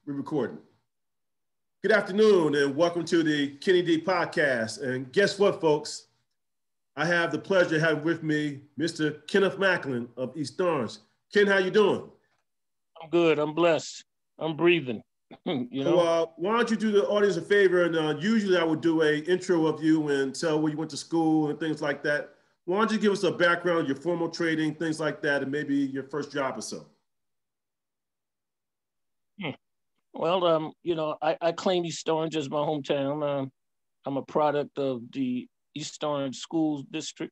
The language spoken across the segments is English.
We're recording. Good afternoon and welcome to the Kenny D podcast. And guess what, folks? I have the pleasure of having with me Mr. Kenneth Macklin of eastorange. Ken, how you doing? I'm good. I'm blessed. I'm breathing. So, why don't you do the audience a favor? And usually I would do a intro of you and tell where you went to school and things like that. Why don't you give us a background, your formal training, things like that, and maybe your first job or so? Well, I claim East Orange as my hometown. I'm a product of the East Orange School District,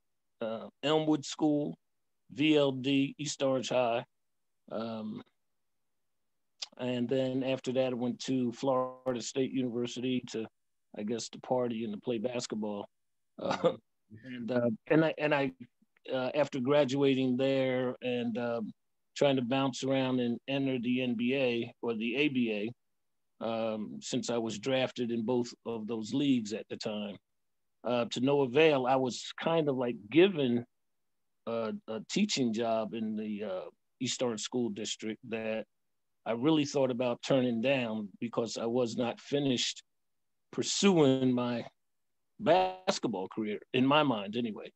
Elmwood School, VLD, East Orange High. And then after that, I went to Florida State University to, I guess, to party and to play basketball. After graduating there and trying to bounce around and enter the NBA or the ABA, since I was drafted in both of those leagues at the time, to no avail. I was kind of like given a teaching job in the East Orange School District that I really thought about turning down because I was not finished pursuing my basketball career, in my mind anyway.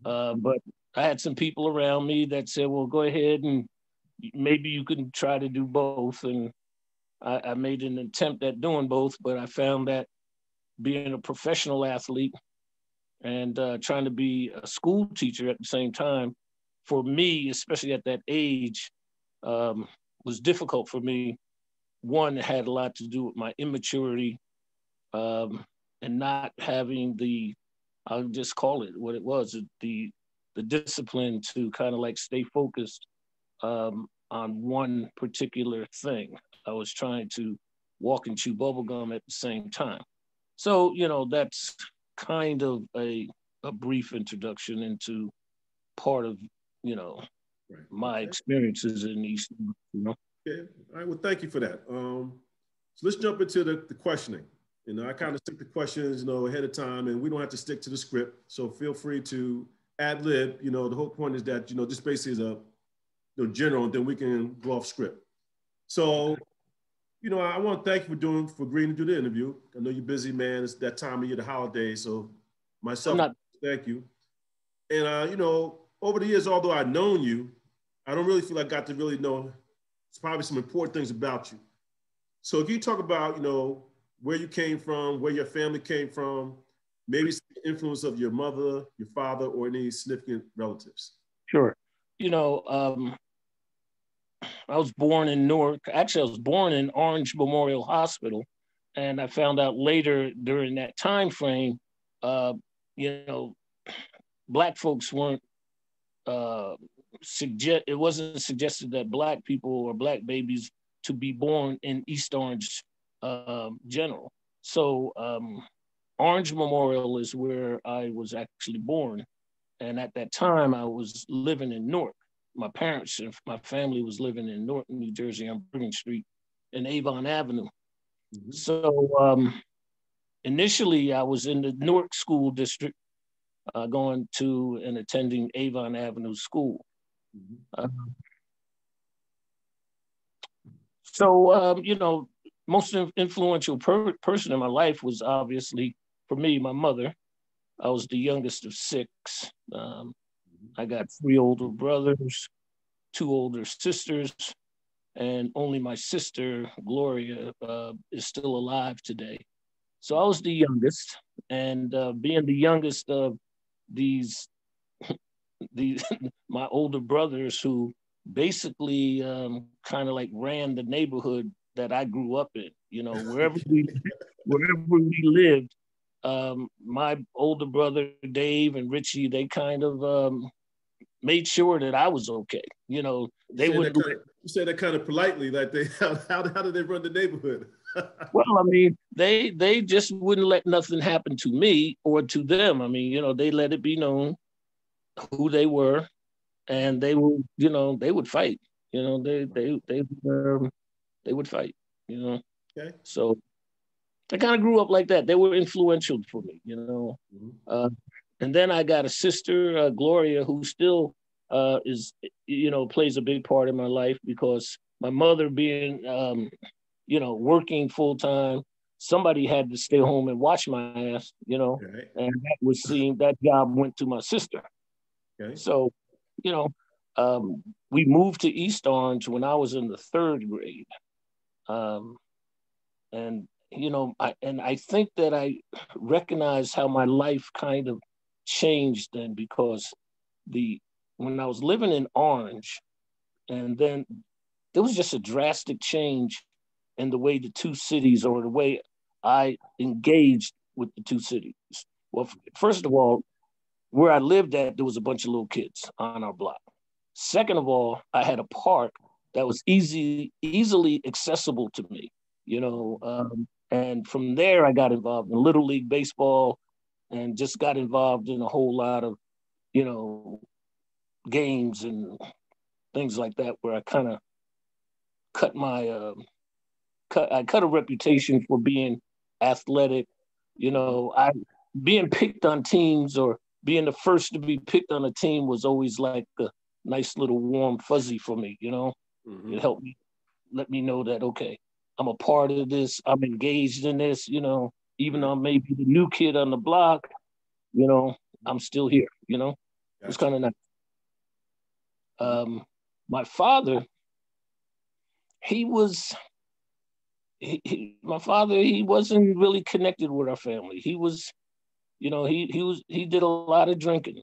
But I had some people around me that said, well, go ahead and maybe you can try to do both. And I made an attempt at doing both, but I found that being a professional athlete and trying to be a school teacher at the same time, for me, especially at that age, was difficult for me. One, it had a lot to do with my immaturity and not having I'll just call it what it was, the discipline to kind of like stay focused on one particular thing. I was trying to walk and chew bubblegum at the same time. So, that's kind of a brief introduction into part of, my experiences in East. Okay. All right. Well, thank you for that. So let's jump into the questioning. I kind of stick the questions, ahead of time, and we don't have to stick to the script. So feel free to ad lib. The whole point is that, this basically is a general, and then we can go off script. So, I want to thank you for agreeing to do the interview. I know you're busy, man. It's that time of year, the holidays. So myself, thank you. And, over the years, although I've known you, I don't really feel I got to really know probably some important things about you. So if you talk about, where you came from, where your family came from, maybe some influence of your mother, your father, or any significant relatives. Sure. I was born in Newark. Actually, I was born in Orange Memorial Hospital. And I found out later during that time frame, Black folks weren't, it wasn't suggested that Black people or Black babies to be born in East Orange General. So Orange Memorial is where I was actually born. And at that time, I was living in Newark. My parents and my family was living in Newark, New Jersey on Bourbon Street and Avon Avenue. Mm-hmm. So initially, I was in the Newark School District, going to and attending Avon Avenue School. Mm-hmm. Most influential person in my life was obviously, for me, my mother. I was the youngest of six. I got 3 older brothers, 2 older sisters, and only my sister, Gloria, is still alive today. So I was the youngest, and being the youngest of these my older brothers who basically kind of like ran the neighborhood that I grew up in, wherever we lived, my older brother, Dave and Richie, they kind of made sure that I was okay. They would. You say that kind of politely, like how did they run the neighborhood? Well, they just wouldn't let nothing happen to me or to them. They let it be known who they were, and they would, they would fight. They would fight. Okay. So I kind of grew up like that. They were influential for me. Mm-hmm. And then I got a sister, Gloria, who still is, plays a big part in my life because my mother being working full time. Somebody had to stay home and watch my ass, Right. and that job went to my sister. Okay. So, you know, we moved to East Orange when I was in the third grade. Um, and, I think that I recognized how my life kind of changed then, because when I was living in Orange, and then there was just a drastic change in the way the two cities, or the way I engaged with the two cities. Well, first of all, where I lived at, there was a bunch of little kids on our block. Second of all, I had a park that was easily accessible to me, and from there I got involved in Little League baseball, and just got involved in a whole lot of, games and things like that, where I kind of cut I cut a reputation for being athletic. I being picked on teams, or being the first to be picked on a team, was always like a nice little warm fuzzy for me. Mm-hmm. It helped me, let me know that, okay, I'm a part of this. I'm engaged in this. Even though I may be the new kid on the block, I'm still here. It was kind of nice. My father, my father, he wasn't really connected with our family. He was, he did a lot of drinking.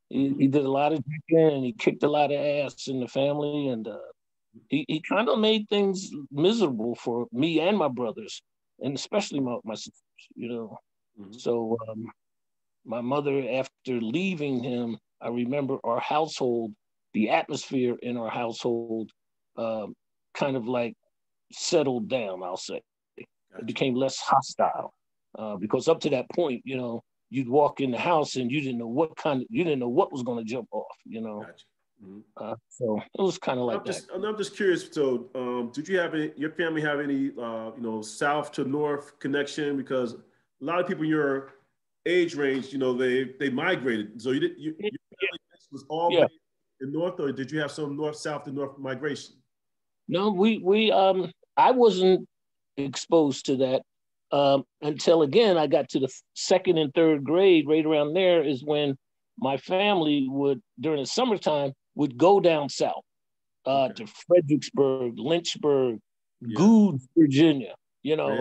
He did a lot of drinking, and he kicked a lot of ass in the family, and he kind of made things miserable for me and my brothers, and especially my sisters. Mm-hmm. So my mother, after leaving him, I remember our household, the atmosphere in our household, kind of like settled down, I'll say. It became less hostile, because up to that point, you'd walk in the house and you didn't know what was going to jump off, Gotcha. Mm-hmm. So it was kind of like that. I'm just curious. So, did you have your family have any, south to north connection? Because a lot of people in your age range, they migrated. So your family was all based in north, or did you have some north, south to north migration? No, I wasn't exposed to that until, again, I got to the second and third grade. Right around there is when my family would, during the summertime, would go down south to Fredericksburg, Lynchburg, Goode, Virginia.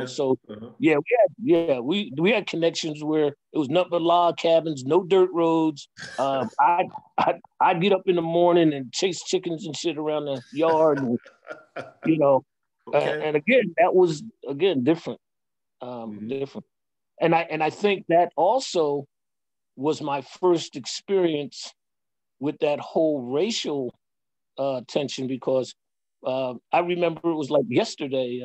So we had connections where it was nothing but log cabins, no dirt roads. I'd get up in the morning and chase chickens and shit around the yard, and, and again, that was different, different. And I think that also was my first experience with that whole racial tension, because I remember it was like yesterday.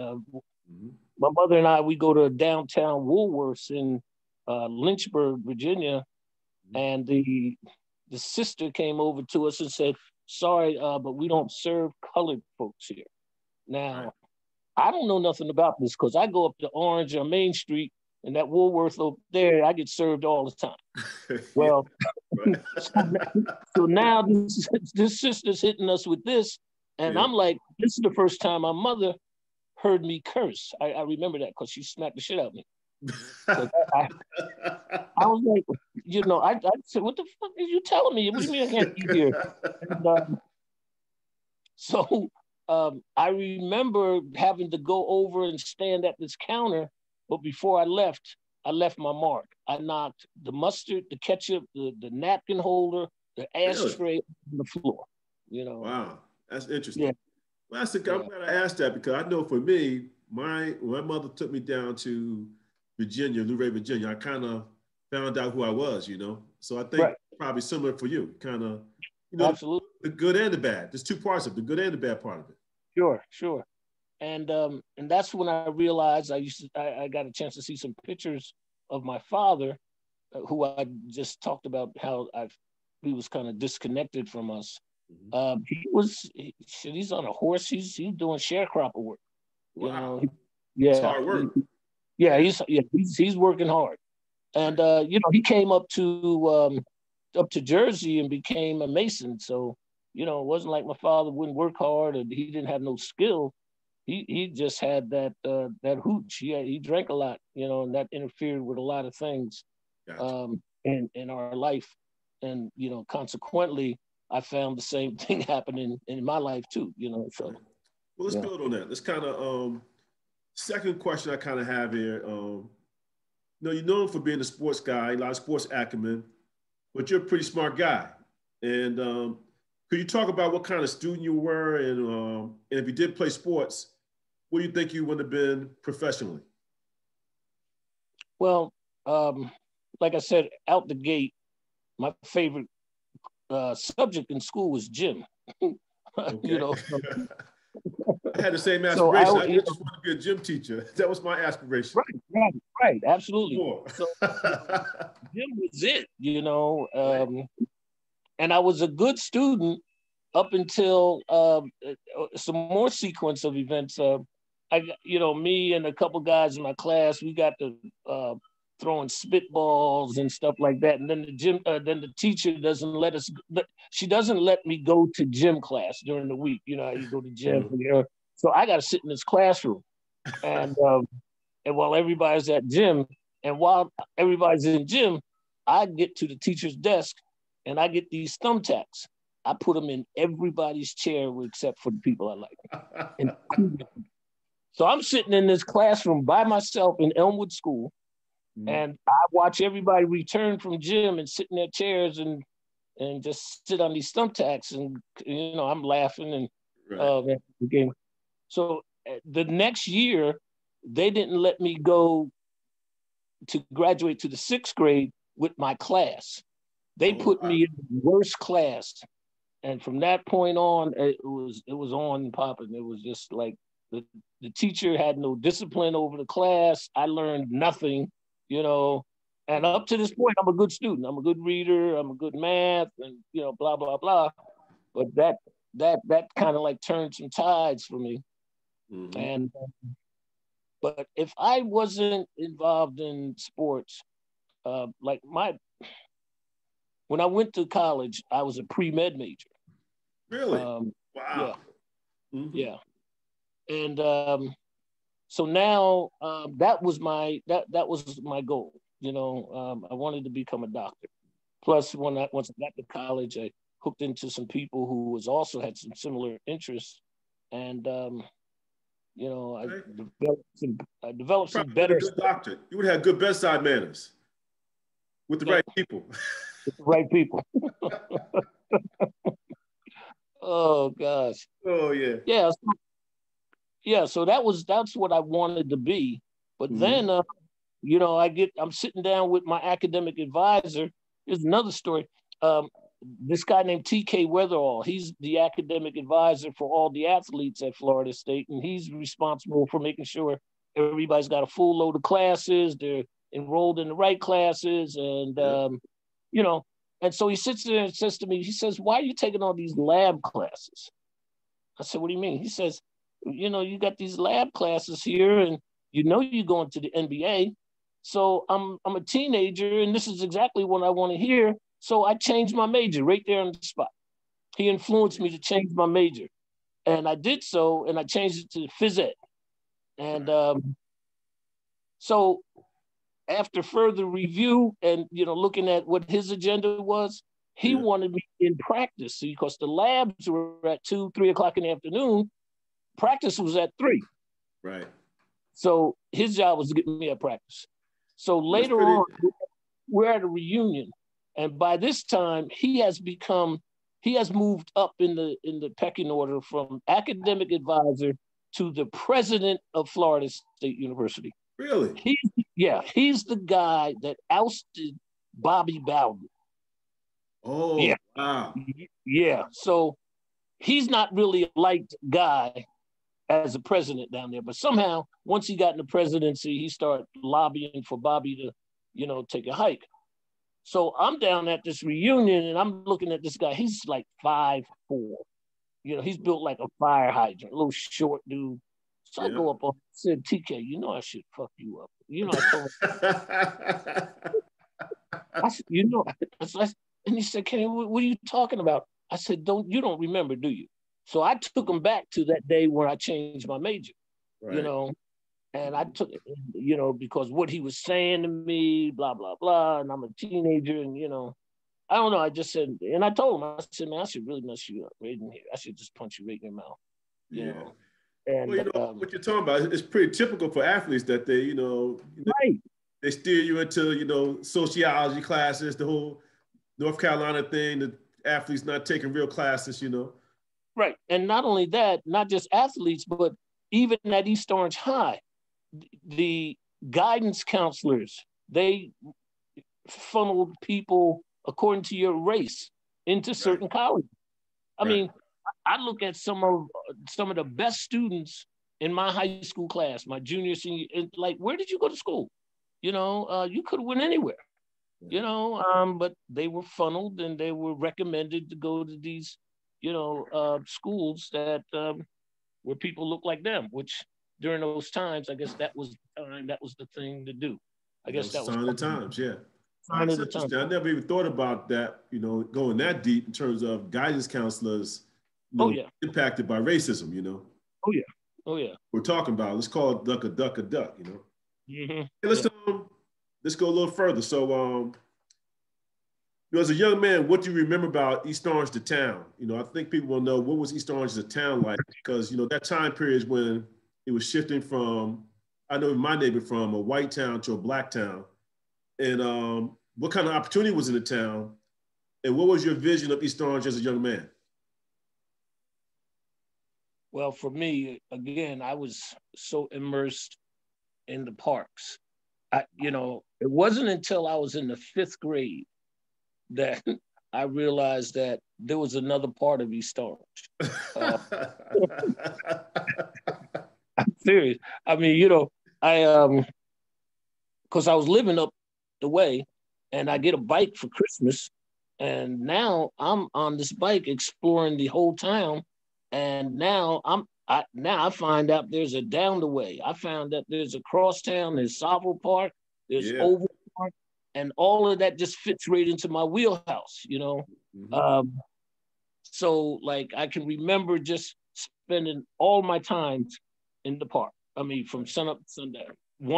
My mother and I, we go to downtown Woolworths in Lynchburg, Virginia, and the sister came over to us and said, "Sorry, but we don't serve colored folks here." Now, I don't know nothing about this, because I go up to Orange on Main Street, and that Woolworth over there, I get served all the time. Well, so now this sister's hitting us with this, and I'm like, this is the first time my mother heard me curse. I remember that, because she smacked the shit out of me. I was like, I said, "What the fuck are you telling me? What do you mean I can't eat here?" And, so I remember having to go over and stand at this counter, but before I left my mark. I knocked the mustard, the ketchup, the napkin holder, the ashtray on the floor. Wow, that's interesting. Yeah. Well, I'm glad I asked that, because I know for me, when my mother took me down to Virginia, Luray, Virginia, I kind of found out who I was, So I think probably similar for you, kind of, absolutely, the good and the bad. There's two parts of it, the good and the bad part of it. Sure. And that's when I realized I got a chance to see some pictures of my father, who I just talked about how he was kind of disconnected from us. He's on a horse. He's doing sharecropper work. Wow. It's hard work. He's working hard. And he came up to Jersey and became a mason. So, it wasn't like my father wouldn't work hard, or he didn't have no skill. he just had that hooch. He drank a lot, and that interfered with a lot of things Gotcha. in our life. And consequently, I found the same thing happening in my life too, so Well, let's yeah. build on that. Let's kind of second question I kind of have here. You're known for being a sports guy, a lot of sports acumen, but you're a pretty smart guy. And could you talk about what kind of student you were, and if you did play sports, what do you think you would have been professionally? Well, like I said, out the gate, my favorite subject in school was gym. Okay. So, I had the same so I, aspiration. I just wanted to be a gym teacher. That was my aspiration. right, absolutely. More. So, gym was it. And I was a good student up until some more sequence of events. Me and a couple guys in my class, we got to throwing spitballs and stuff like that. And then the teacher doesn't let us. She doesn't let me go to gym class during the week. You go to gym. So I got to sit in this classroom, and while everybody's at gym, and while everybody's in gym, I get to the teacher's desk, and I get these thumbtacks. I put them in everybody's chair except for the people I like. And so I'm sitting in this classroom by myself in Elmwood School, and I watch everybody return from gym and sit in their chairs and just sit on these thumbtacks, and I'm laughing and the game. So the next year, they didn't let me go to graduate to the 6th grade with my class. They put me in the worst class, and from that point on, it was on and popping. It was just like the teacher had no discipline over the class. I learned nothing, and up to this point, I'm a good student. I'm a good reader. I'm a good math, and blah blah blah. But that kind of like turned some tides for me. Mm-hmm. And but if I wasn't involved in sports, when I went to college, I was a pre-med major. Really? Wow. Yeah. Mm-hmm. Yeah. And so now that was my goal. I wanted to become a doctor. Plus, once I got to college, I hooked into some people who also had some similar interests, and I developed some better. Good doctor. You would have good bedside manners with the right people. With the right people. Oh gosh. Oh yeah. Yeah. So that's what I wanted to be. But then I'm sitting down with my academic advisor. Here's another story. This guy named TK Weatherall, he's the academic advisor for all the athletes at Florida State, and he's responsible for making sure everybody's got a full load of classes, they're enrolled in the right classes, and and so he sits there and says to me, he says, "Why are you taking all these lab classes?" I said, "What do you mean?" He says, "You got these lab classes here, and you're going to the NBA. So I'm a teenager, and this is exactly what I want to hear. So I changed my major right there on the spot." He influenced me to change my major, and I did so, and I changed it to phys ed. And so after further review and looking at what his agenda was, he wanted me in practice because the labs were at 2, 3 o'clock in the afternoon. Practice was at 3. Right. So his job was to get me at practice. So later on, we're at a reunion, and by this time, he has moved up in the pecking order from academic advisor to the president of Florida State University. Really? He's the guy that ousted Bobby Bowden. Oh, yeah. Wow. Yeah. So he's not really a liked guy as a president down there, but somehow once he got in the presidency, he started lobbying for Bobby to, take a hike. So I'm down at this reunion and I'm looking at this guy. He's like 5'4". He's built like a fire hydrant, a little short dude. So I go up and said, "TK, I should fuck you up." I told him. I said, and he said, "Kenny, what are you talking about?" I said, You don't remember, do you?" So I took him back to that day where I changed my major, Right. you know, and I took, you know, because what he was saying to me, blah, blah, blah. And I'm a teenager and, you know, I don't know. I just said, and I told him, I said, man, I should really mess you up right in here. I should just punch you right in your mouth, you Yeah. know. And Well, you know, what you're talking about, it's pretty typical for athletes that they, right. they steer you into, sociology classes, the whole North Carolina thing, the athletes not taking real classes, Right. And not only that, not just athletes, but even at East Orange High, the guidance counselors, they funneled people according to your race into certain colleges. I mean, I look at some of the best students in my high school class, my junior, senior, and like, where did you go to school? You could have went anywhere, but they were funneled and they were recommended to go to these, schools that where people look like them, which during those times, I guess that was the time, that was the thing to do. I guess that was sign of the times, yeah. Sign of the times. I never even thought about that, going that deep in terms of guidance counselors, impacted by racism, Oh yeah. Oh yeah. We're talking about, let's call it duck a duck, Mm-hmm. Hey, let's go a little further. So, as a young man, what do you remember about East Orange, the town? I think people will know, what was East Orange, the town like? Because, that time period is when it was shifting from, I know in my neighborhood, from a white town to a black town. And what kind of opportunity was in the town? And what was your vision of East Orange as a young man? Well, for me, again, I was so immersed in the parks. It wasn't until I was in the 5th grade that I realized that there was another part of East Orange. I'm serious. I mean, because I was living up the way, and I get a bike for Christmas, and now I'm on this bike exploring the whole town, and now I find out there's a down the way. I found that there's a crosstown, there's Savile Park, there's Oval Park, and all of that just fits right into my wheelhouse, Mm-hmm. So like I can remember just spending all my time in the park. I mean, from sun up to sundown.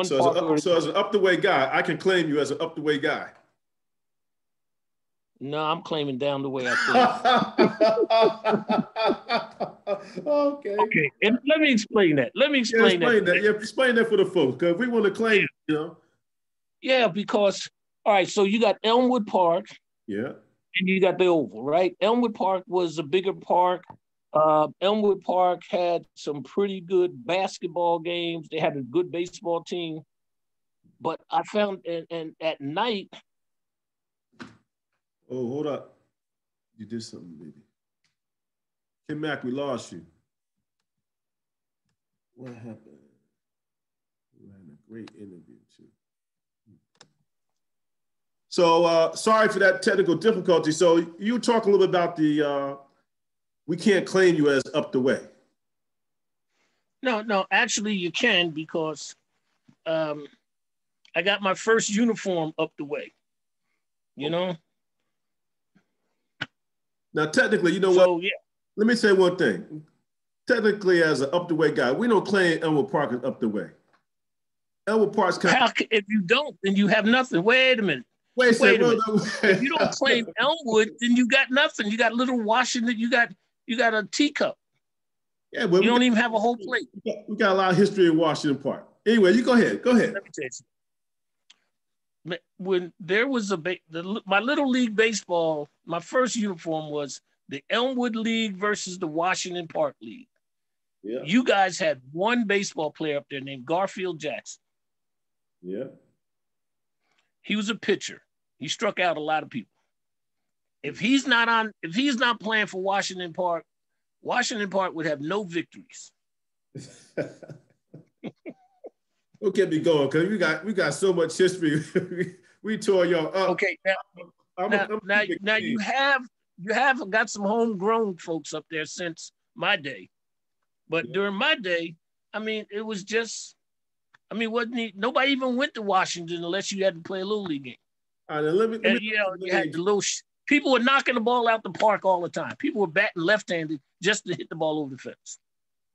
So as an up the way guy, I can claim you as an up the way guy. No, I'm claiming down the way, I think. Okay. And let me explain that. Explain that. Yeah, explain that for the folks, because we want to claim, Yeah, because, all right, so you got Elmwood Park. Yeah. And you got the Oval, right? Elmwood Park was a bigger park. Elmwood Park had some pretty good basketball games. They had a good baseball team. But I found, and at night. Oh, hold up. You did something, baby. Kim Mack, we lost you. What happened? We had a great interview, too. So sorry for that technical difficulty. So you talk a little bit about the, we can't claim you as up the way. No, actually you can, because I got my first uniform up the way, Now, technically, what? Yeah. Let me say one thing. Technically, as an up the way guy, we don't claim Elmwood Park as up the way. Elmwood Park's if you don't, then you have nothing. Wait a minute. Wait a minute. If you don't claim Elmwood, then you got nothing. You got little Washington. You got a teacup. Yeah, but you don't even have a whole plate. We got a lot of history in Washington Park. Anyway, you go ahead. Let me tell you something. When there was my little league baseball, my first uniform was the Elmwood League versus the Washington Park League. Yeah. You guys had one baseball player up there named Garfield Jackson. Yeah. He was a pitcher. He struck out a lot of people. If he's not playing for Washington Park would have no victories. Don't get me going, because we got so much history. we tore y'all up. Okay, now you have got some homegrown folks up there since my day, but during my day, I mean, it was just, nobody even went to Washington unless you had to play a little league game. All right, let me you had the little People were knocking the ball out the park all the time. People were batting left-handed just to hit the ball over the fence.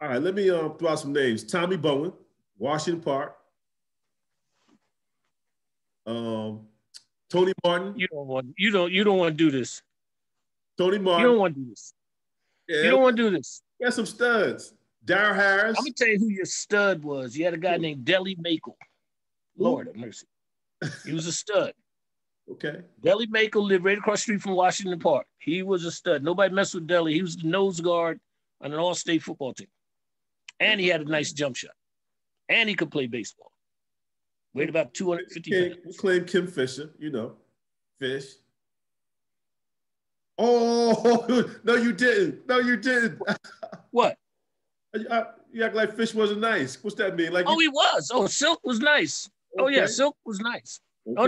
All right, let me throw out some names. Tommy Bowen, Washington Park. Tony Martin. You don't want to do this. Tony Martin. You don't want to do this. Yeah, you don't want to do this. Got some studs. Darryl Harris. I'm gonna tell you who your stud was. You had a guy named Deli Makel. Lord have mercy. He was a stud. Okay. Deli Makel lived right across the street from Washington Park. He was a stud. Nobody messed with Deli. He was the nose guard on an all-state football team. And he had a nice jump shot. And he could play baseball. Weighed about 250 pounds. We claim Kim Fisher, Fish. Oh, no, you didn't. No, you didn't. What? You act like Fish wasn't nice. What's that mean? Like he was. Oh, Silk was nice. Okay. Oh, yeah, Silk was nice. Okay. Oh,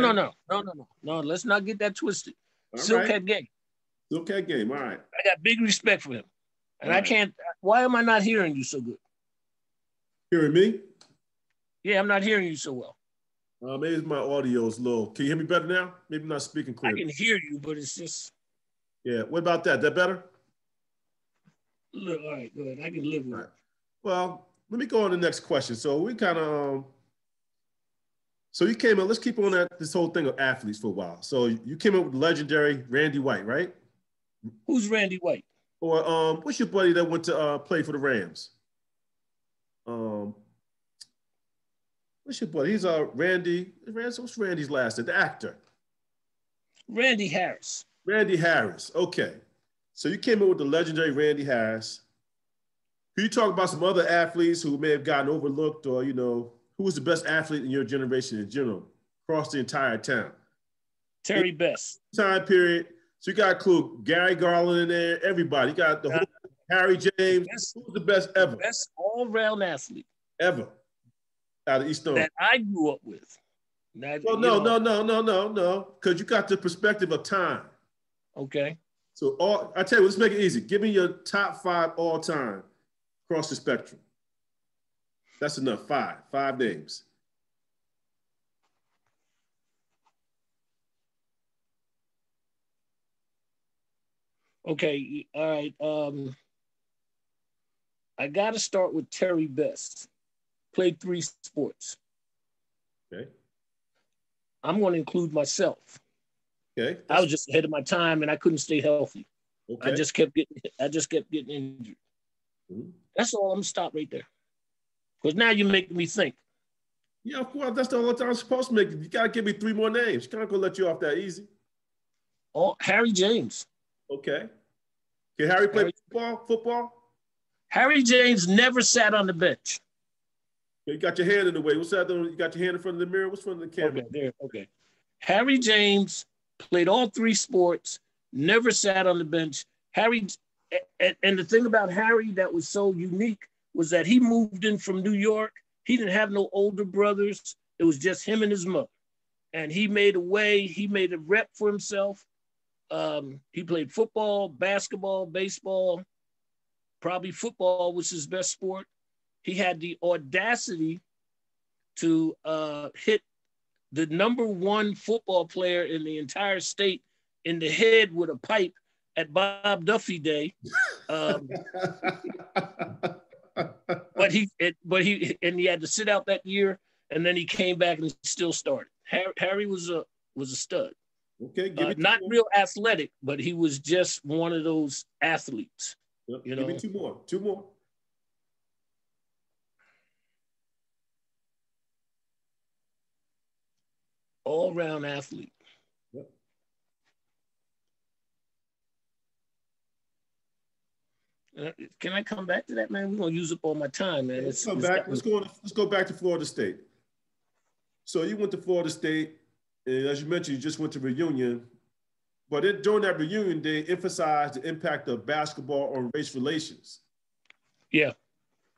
no. Let's not get that twisted. All Silk right. Had game. Silk had game. All right. I got big respect for him. And I can't. Why am I not hearing you so good? Hearing me? Yeah, I'm not hearing you so well. Maybe my audio's low. Can you hear me better now? Maybe I'm not speaking clearly. I can hear you, but it's just. Yeah. What about that? That better? Look, all right, good. I can live with it. Well, let me go on to the next question. So we kind of. So you came up. Let's keep on this whole thing of athletes for a while. So you came up with legendary Randy White, right? Who's Randy White? Or what's your buddy that went to play for the Rams? What's your buddy? He's Randy. What's Randy's last name? The actor. Randy Harris. Randy Harris. Okay. So you came in with the legendary Randy Harris. Can you talk about some other athletes who may have gotten overlooked, or who was the best athlete in your generation in general, across the entire town? Terry Best. Time period. So you got to include Gary Garland in there. Everybody. You got the whole Harry James. Who was the best ever? Best all-round athlete ever out of East Orange that I grew up with. Well, no. Because you got the perspective of time. Okay. So I tell you, let's make it easy. Give me your top 5 all time across the spectrum. That's enough. 5 names. Okay. All right. I got to start with Terry Best. Played 3 sports. Okay. I'm going to include myself. Okay. I was just ahead of my time and I couldn't stay healthy. Okay. I just kept getting injured. Mm-hmm. That's all. I'm gonna stop right there. Because now you make me think. Yeah, of course. That's the only time I'm supposed to make it. You gotta give me 3 more names. Can't go let you off that easy. Oh, Harry James. Okay. Can Harry play football? Harry James never sat on the bench. You got your hand in the way. What's that? You got your hand in front of the mirror? What's in front of the camera? Okay, there. Okay. Harry James played all 3 sports, never sat on the bench. Harry, and the thing about Harry that was so unique was that he moved in from New York. He didn't have no older brothers. It was just him and his mother. And he made a way. He made a rep for himself. He played football, basketball, baseball, probably football was his best sport. He had the audacity to hit the #1 football player in the entire state in the head with a pipe at Bob Duffy Day. But he had to sit out that year, and then he came back and still started. Harry was a stud. Okay, not real athletic, but he was just one of those athletes. Yep. Give me 2 more. 2 more. All-round athlete. Yep. Can I come back to that, man? We're gonna use up all my time, man. Let's come back. Let's go back to Florida State. So you went to Florida State, and as you mentioned, you just went to reunion. But during that reunion, they emphasized the impact of basketball on race relations. Yeah.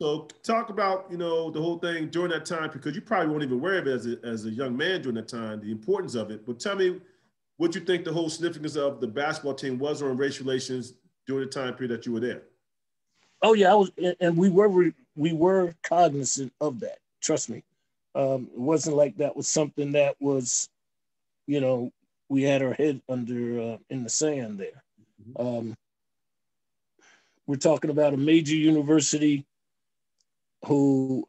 So talk about, the whole thing during that time, because you probably weren't even aware of it as a young man during that time, the importance of it. But tell me what you think the whole significance of the basketball team was on race relations during the time period that you were there. Oh yeah, we were cognizant of that. Trust me. It wasn't like that was something that was, we had our head under in the sand there. We're talking about a major university who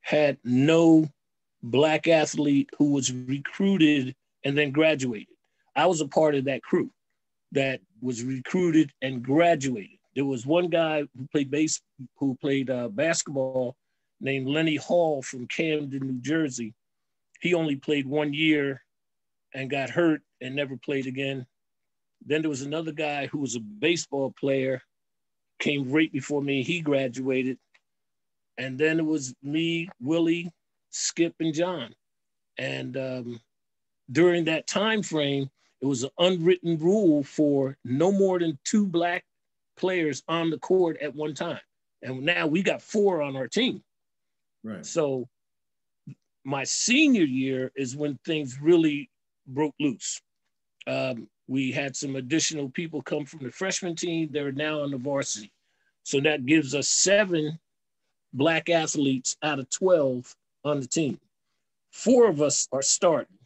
had no Black athlete who was recruited and then graduated. I was a part of that crew that was recruited and graduated. There was one guy who played basketball named Lenny Hall from Camden, New Jersey. He only played 1 year and got hurt and never played again. Then there was another guy who was a baseball player, came right before me. He graduated. And then it was me, Willie, Skip, and John. And during that time frame, it was an unwritten rule for no more than 2 Black players on the court at one time. And now we got 4 on our team. Right. So my senior year is when things really broke loose. We had some additional people come from the freshman team. They're now on the varsity. So that gives us 7 Black athletes out of 12 on the team. 4 of us are starting.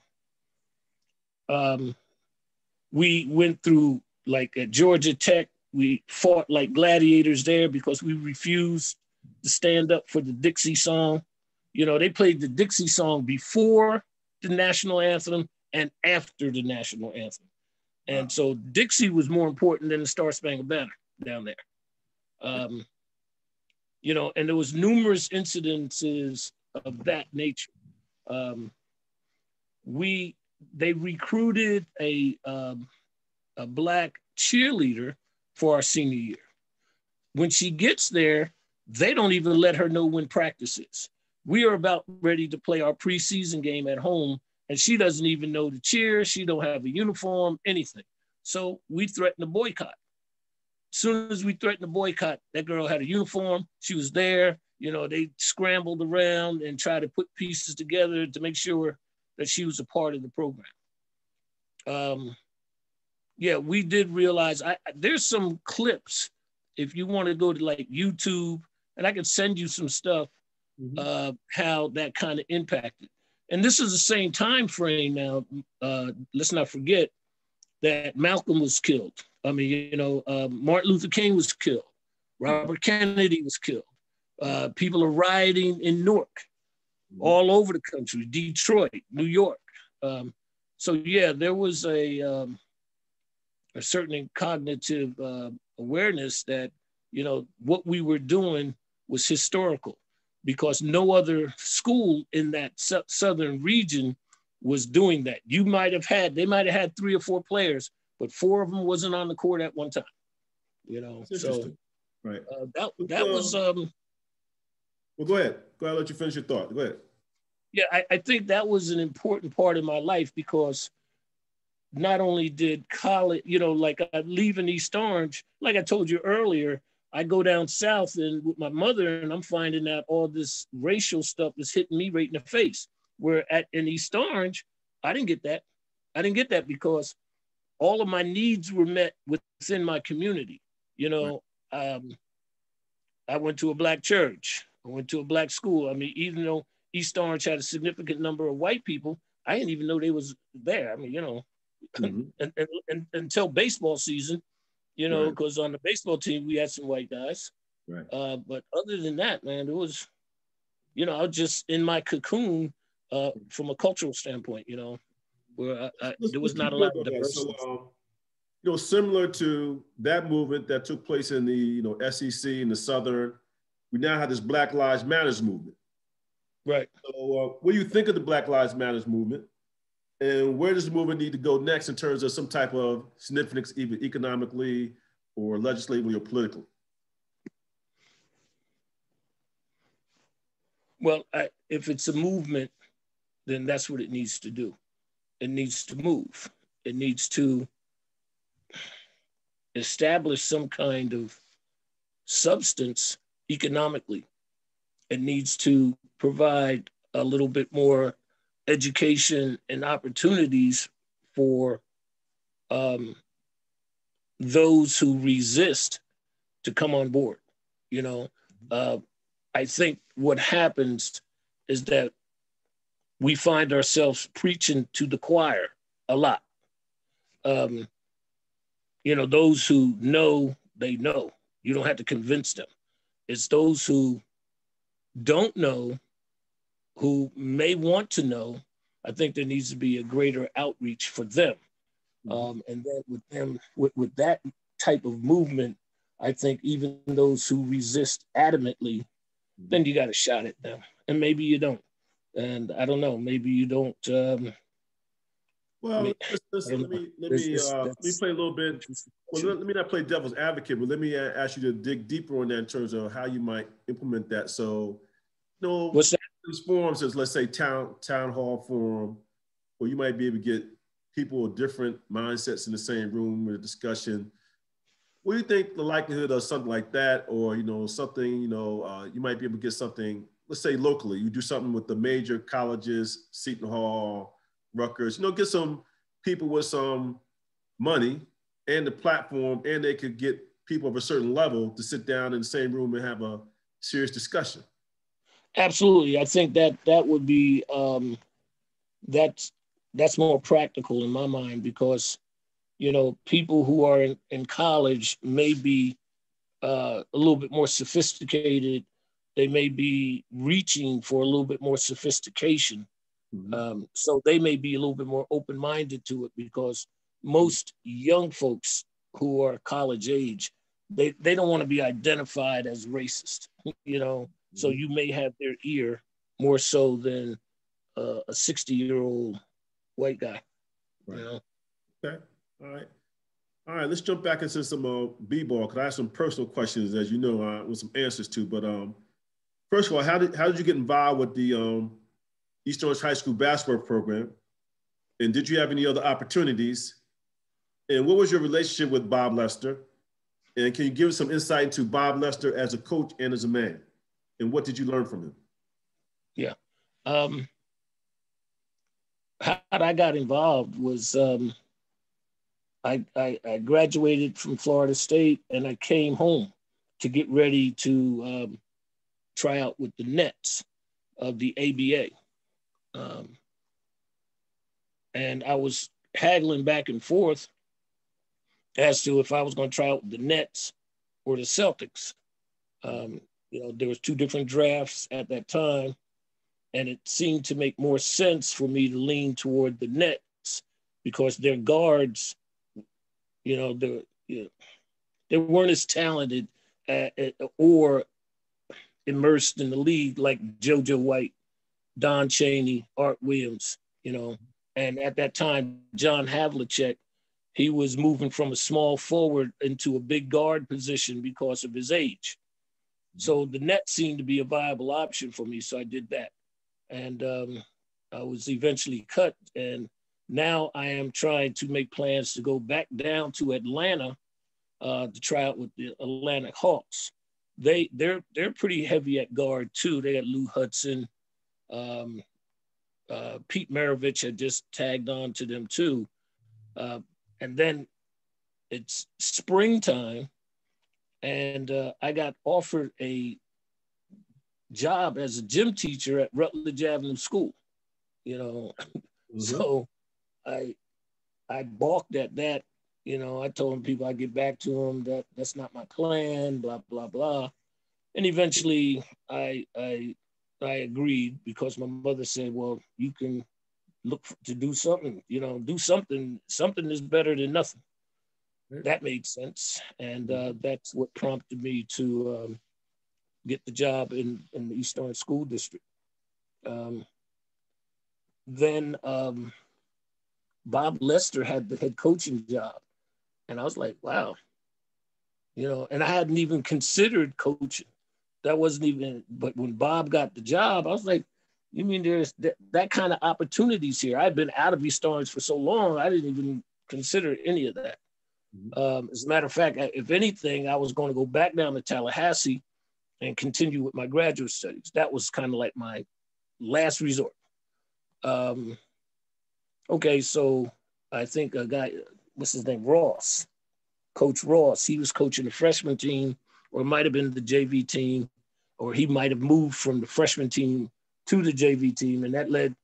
We went through, like at Georgia Tech, we fought like gladiators there because we refused to stand up for the Dixie song. You know, they played the Dixie song before the national anthem and after the national anthem. And so Dixie was more important than the Star Spangled Banner down there. You know, and there was numerous incidences of that nature. They recruited a Black cheerleader for our senior year. When she gets there, they don't even let her know when practice is. We are about ready to play our preseason game at home, and she doesn't even know the cheer. She don't have a uniform, anything. So we threatened a boycott. As soon as we threatened a boycott, that girl had a uniform. She was there. You know, they scrambled around and tried to put pieces together to make sure that she was a part of the program. Yeah, we did realize, there's some clips, if you want to go to like YouTube, and I can send you some stuff, how that kind of impacted. And this is the same time frame now. Let's not forget that Malcolm was killed. I mean, you know, Martin Luther King was killed. Robert Kennedy was killed. People are rioting in Newark, all over the country, Detroit, New York. So yeah, there was a certain cognitive awareness that, you know, what we were doing was historical, because no other school in that southern region was doing that. They might have had 3 or 4 players, but 4 of them wasn't on the court at one time. You know, so right. That was. Well, go ahead. Go ahead. Let you finish your thought. Go ahead. Yeah, I think that was an important part of my life, because not only did college, you know, like leaving East Orange, like I told you earlier, I go down south and with my mother, and I'm finding out all this racial stuff is hitting me right in the face. Where in East Orange, I didn't get that. I didn't get that because all of my needs were met within my community. You know, I went to a Black church. I went to a Black school. I mean, even though East Orange had a significant number of white people, I didn't even know they was there. I mean, you know, and until baseball season, you know, because on the baseball team, we had some white guys. Right. But other than that, man, it was, you know, I was just in my cocoon from a cultural standpoint, you know, where there was not a lot of diversity. So, you know, similar to that movement that took place in the, you know, SEC and the Southern, we now have this Black Lives Matters movement. Right. So what do you think of the Black Lives Matters movement? And where does the movement need to go next in terms of some type of significance, either economically or legislatively or politically? Well, if it's a movement, then that's what it needs to do. It needs to move. It needs to establish some kind of substance economically. It needs to provide a little bit more education and opportunities for those who resist to come on board. You know, I think what happens is that we find ourselves preaching to the choir a lot. Um, those who know, they know. You don't have to convince them. It's those who don't know, who may want to know. I think there needs to be a greater outreach for them. And then with them, with that type of movement, I think even those who resist adamantly, then you got a shot at them. And maybe you don't. And I don't know, maybe you don't. Well, let me play a little bit. Well, let me not play devil's advocate, but let me ask you to dig deeper on that in terms of how you might implement that. So, what's that? These forums, as let's say town hall forum, where you might be able to get people with different mindsets in the same room with a discussion. What do you think the likelihood of something like that, or something you might be able to get something, let's say locally, you do something with the major colleges, Seton Hall, Rutgers, get some people with some money and the platform, and they could get people of a certain level to sit down in the same room and have a serious discussion. Absolutely. I think that would be, that's more practical in my mind, because, people who are in college may be a little bit more sophisticated. They may be reaching for a little bit more sophistication. So they may be a little bit more open-minded to it, because most young folks who are college age, they don't want to be identified as racist, So you may have their ear more so than a 60-year-old white guy. Right. Okay. All right. Let's jump back into some b-ball, because I have some personal questions, as you know, with some answers to. But first of all, how did you get involved with the East Orange High School basketball program? And did you have any other opportunities? And what was your relationship with Bob Lester? And can you give us some insight into Bob Lester as a coach and as a man? And what did you learn from him? Yeah. How I got involved was I graduated from Florida State, and I came home to get ready to try out with the Nets of the ABA. And I was haggling back and forth as to if I was going to try out with the Nets or the Celtics. There was two different drafts at that time, and it seemed to make more sense for me to lean toward the Nets, because their guards, they weren't as talented or immersed in the league like JoJo White, Don Chaney, Art Williams, And at that time, John Havlicek, he was moving from a small forward into a big guard position because of his age. So the Nets seemed to be a viable option for me, so I did that. And I was eventually cut, and now I am trying to make plans to go back down to Atlanta to try out with the Atlanta Hawks. They're pretty heavy at guard too. They got Lou Hudson. Pete Maravich had just tagged on to them too. And then it's springtime, and I got offered a job as a gym teacher at Rutledge Avenue School, So I balked at that. I told people I'd get back to them, that's not my plan, blah, blah, blah. And eventually I agreed, because my mother said, well, you can look to do something, do something. Something is better than nothing. That made sense. And that's what prompted me to get the job in the East Orange School District. Then Bob Lester had the head coaching job. And I was like, wow, and I hadn't even considered coaching. That wasn't even, but when Bob got the job, I was like, you mean there's that kind of opportunities here? I've been out of East Orange for so long, I didn't even consider any of that. As a matter of fact, if anything, I was going to go back down to Tallahassee and continue with my graduate studies. That was kind of like my last resort. Okay, so I think a guy, what's his name, Ross, Coach Ross, he was coaching the freshman team, or it might have been the JV team, or he might have moved from the freshman team to the JV team, and that led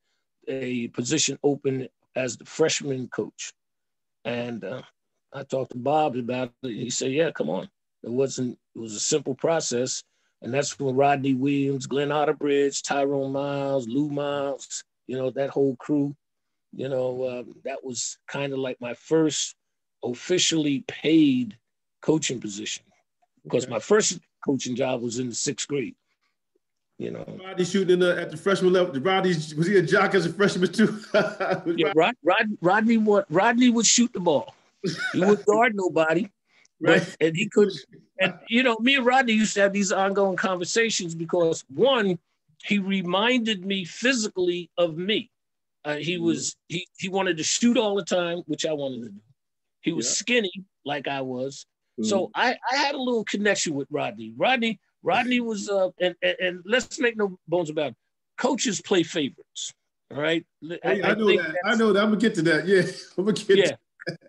a position open as the freshman coach. And I talked to Bob about it. He said, yeah, come on. It was a simple process. And that's when Rodney Williams, Glenn Otterbridge, Tyrone Miles, Lou Miles, that whole crew, that was kind of like my first officially paid coaching position. Because my first coaching job was in the 6th grade. Rodney shooting at the freshman level. Was he a jock as a freshman too? Yeah, Rodney would shoot the ball. He wouldn't guard nobody, right? And he could. And me and Rodney used to have these ongoing conversations because one, he reminded me physically of me. He wanted to shoot all the time, which I wanted to do. He was skinny like I was, so I had a little connection with Rodney. Rodney was, and let's make no bones about it. Coaches play favorites, all right? I know that. I'm gonna get to that. Yeah, I'm gonna get. Yeah,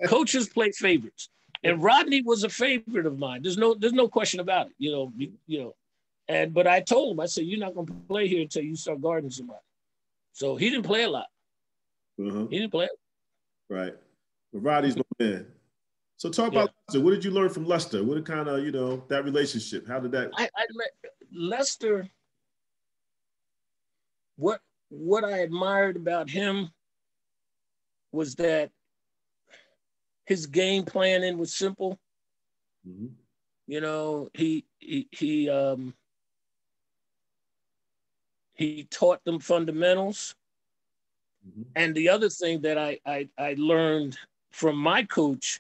coaches play favorites, and Rodney was a favorite of mine. There's no question about it. But I told him, I said, you're not gonna play here until you start guarding somebody. So he didn't play a lot. He didn't play. Right, but Rodney's my man. So talk about Lester. What did you learn from Lester? What kind of, that relationship? How did that? Lester, what I admired about him was that his game planning was simple. He taught them fundamentals. And the other thing that I learned from my coach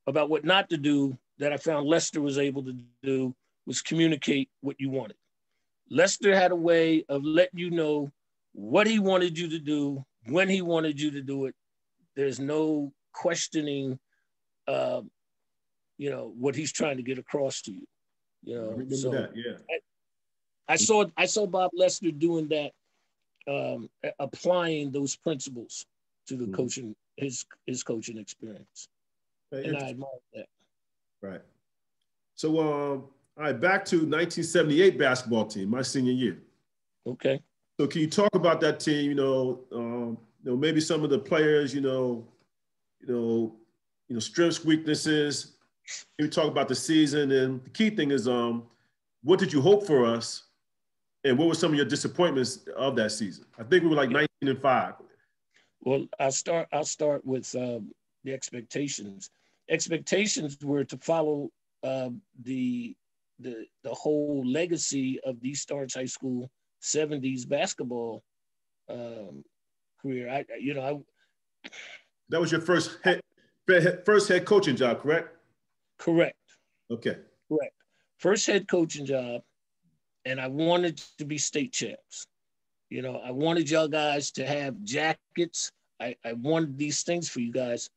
about what not to do that I found Lester was able to do was communicate what you wanted. Lester had a way of letting you know what he wanted you to do, when he wanted you to do it. There's no questioning, what he's trying to get across to you. I remember that, yeah. I saw Bob Lester doing that, applying those principles to the coaching, his coaching experience. And I admire that. Right. So, all right, back to 1978 basketball team, my senior year. Okay. So, can you talk about that team? Maybe some of the players. Strengths, weaknesses. Maybe talk about the season, and the key thing is, what did you hope for us, and what were some of your disappointments of that season? I think we were like 19-5. Well, I'll start with the expectations. Expectations were to follow the whole legacy of the Eastorange High School 70s basketball career. That was your first head coaching job, correct? Correct. Okay. Correct. First head coaching job, and I wanted to be state champs. I wanted y'all guys to have jackets. I wanted these things for you guys.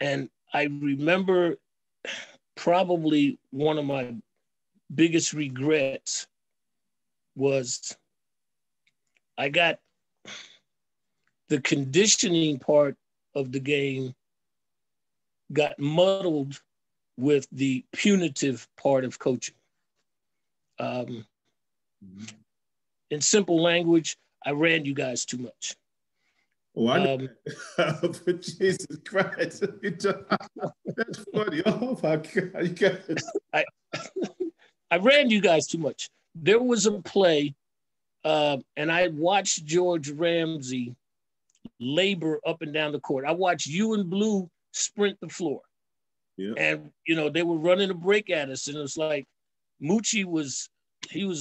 And I remember probably one of my biggest regrets was I got the conditioning part of the game got muddled with the punitive part of coaching. In simple language, I ran you guys too much. Oh, I know. Jesus Christ. That's funny. Oh my God. You got I ran you guys too much. There was a play, and I watched George Ramsey labor up and down the court. I watched you and Blue sprint the floor. Yeah. And, they were running a break at us. And it was like, Moochie was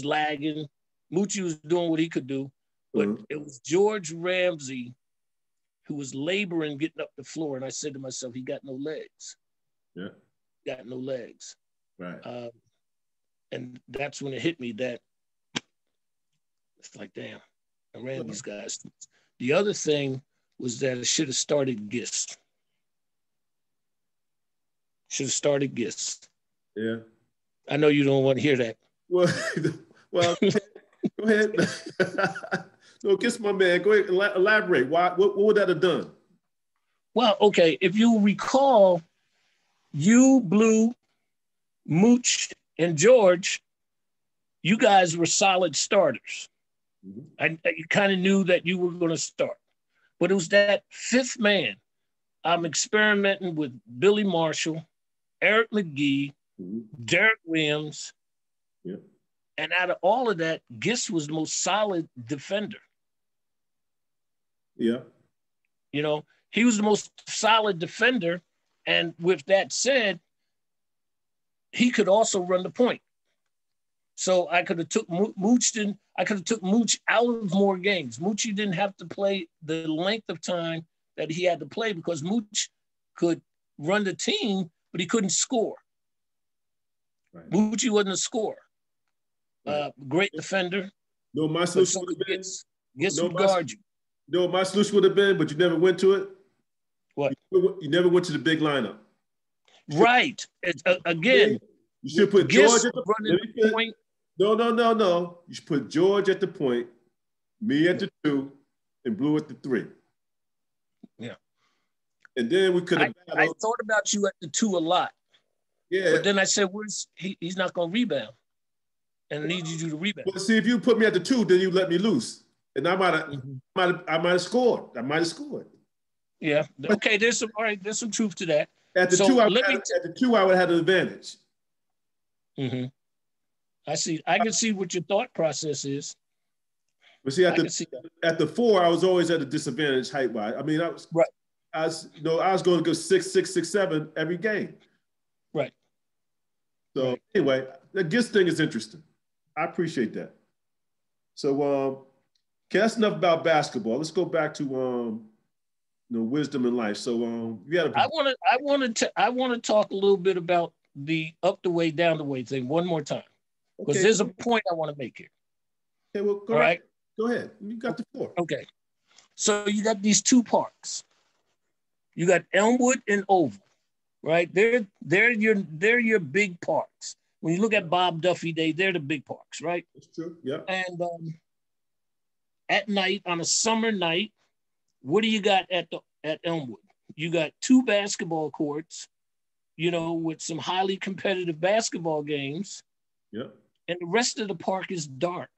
lagging. Moochie was doing what he could do. But it was George Ramsey who was laboring getting up the floor. And I said to myself, he got no legs. Yeah. Got no legs. Right. And that's when it hit me that it's like, damn, I ran these guys. The other thing was that I should have started Gist. Should have started Gist. Yeah. I know you don't want to hear that. Well, go ahead. No, Gist, my man. Go ahead, elaborate. Why? What would that have done? Well, okay. If you recall, you, Blue, Mooch, and George, you guys were solid starters. You kind of knew that you were going to start. But it was that fifth man. I'm experimenting with Billy Marshall, Eric McGee, Derek Williams. Yeah. And out of all of that, Gist was the most solid defender. Yeah. You know, he was the most solid defender. And with that said, he could also run the point. So I could have took Mooch out of more games. Moochie didn't have to play the length of time that he had to play because Mooch could run the team, but he couldn't score. Right. Moochie wasn't a scorer. Right. Great defender. No, my solution would have been. Gets to guard you. No, my solution would have been, but you never went to it. What? You never went to the big lineup. Right. Again, you should put George at the point. No. You should put George at the point, me at the 2, and Blue at the 3. Yeah. And then we could have. I thought about you at the 2 a lot. Yeah. But then I said, he's not going to rebound. And I need you to rebound. But see, if you put me at the 2, then you let me loose. And I might have scored. I might have scored. Yeah. Okay, there's some truth to that. At the 2, I would have had an advantage. Mm-hmm. I see. I can see what your thought process is. But see, at the 4, I was always at a disadvantage height-wise. I mean, I was going to go 6, 6, 6, 7 every game. Right. So anyway, the Gist thing is interesting. I appreciate that. So, okay, that's enough about basketball. Let's go back to wisdom in life. So, I want to talk a little bit about the up the way, down the way thing one more time. Because there's a point I want to make here. Okay, well, go ahead. Go ahead. You got the floor. Okay. So you got these 2 parks. You got Elmwood and Oval, right? They're your big parks. When you look at Bob Duffy Day, they're the big parks, right? That's true. Yeah. And at night, on a summer night, what do you got at Elmwood? You got 2 basketball courts, with some highly competitive basketball games. Yeah. And the rest of the park is dark.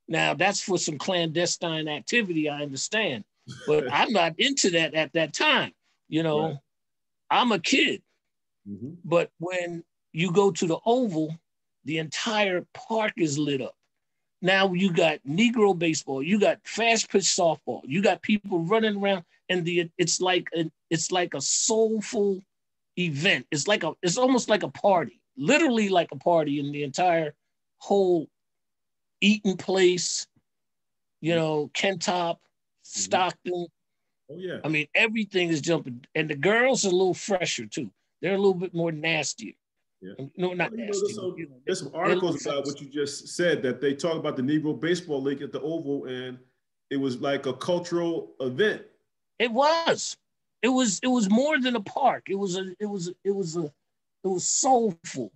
Now, that's for some clandestine activity, I understand. But I'm not into that at that time. Right. I'm a kid. Mm-hmm. But when you go to the Oval, the entire park is lit up. Now you got Negro baseball, you got fast pitch softball, you got people running around, and it's like a soulful event. It's almost like a party, literally like a party in the entire whole Eaton Place, Kentop, Stockton. Oh yeah. I mean, everything is jumping, and the girls are a little fresher too. They're a little bit more nastier. Yeah. No, not nasty. There's some articles about what you just said that they talk about the Negro Baseball League at the Oval, and it was like a cultural event. It was more than a park. It was soulful.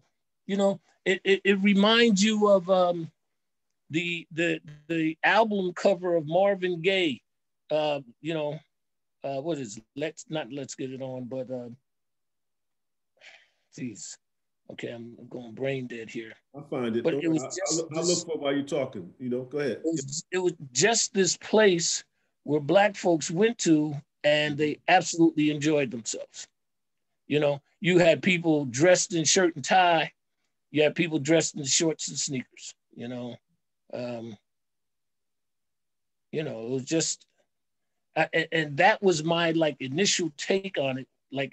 It reminds you of the album cover of Marvin Gaye. What is it? Let's Get It On, but geez. Okay, I'm going brain dead here. I'll find it. But it was I'll look for it while you're talking. Go ahead. It was just this place where Black folks went to, and they absolutely enjoyed themselves. You had people dressed in shirt and tie. You had people dressed in shorts and sneakers. It was just, and that was my initial take on it. Like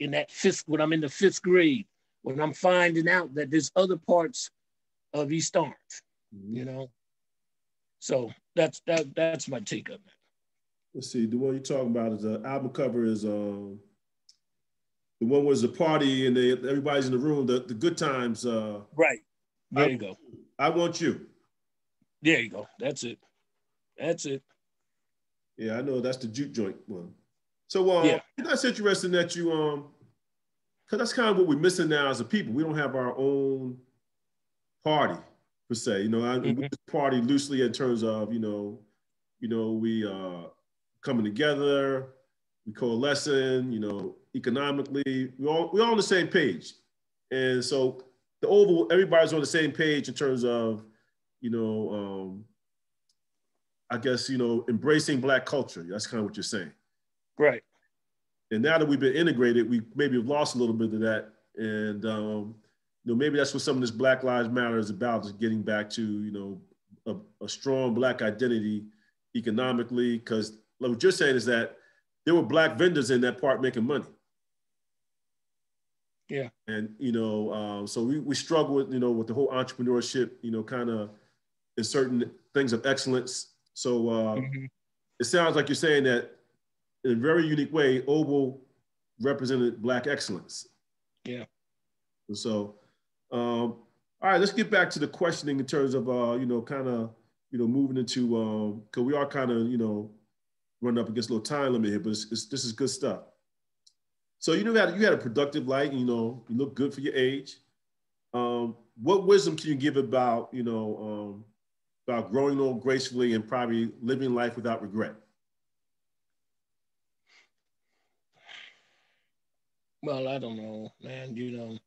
when I'm in the 5th grade. When I'm finding out that there's other parts of East Orange, So that's my take on that. Let's see. The one you're talking about is the album cover is the one was a party and everybody's in the room. The Good Times. Right. There you go. I Want You. There you go. That's it. Yeah, I know that's the juke joint one. So that's interesting that you because that's kind of what we're missing now as a people. We don't have our own party per se. We party loosely in terms of we coming together, we coalescing, economically. We're all on the same page, and so the Oval, everybody's on the same page in terms of I guess, you know, embracing Black culture. That's kind of what you're saying. Right. And now that we've been integrated, we maybe have lost a little bit of that. And, you know, maybe that's what some of this Black Lives Matter is about, is getting back to, you know, a strong Black identity economically. Because what you're saying is that there were Black vendors in that park making money. Yeah. And, you know, so we struggle with, you know, with the whole entrepreneurship, you know, kind of in certain things of excellence. So it sounds like you're saying that in a very unique way, Oval represented Black excellence. Yeah. So, all right, let's get back to the questioning in terms of, you know, kind of, you know, moving into, because we are kind of, you know, running up against a little time limit here, but this is good stuff. So, you know, you had a productive life, you know, you look good for your age. What wisdom can you give about, you know, about growing old gracefully and probably living life without regret? Well, I don't know, man. You know,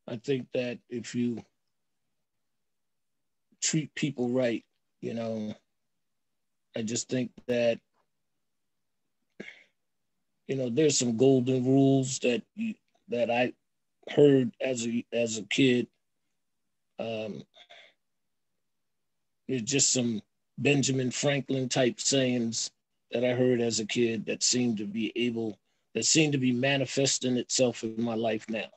I think that if you treat people right, you know, I just think that, you know, there's some golden rules that I heard as a kid. There's just some Benjamin Franklin type sayings that I heard as a kid that seemed to be manifesting itself in my life now.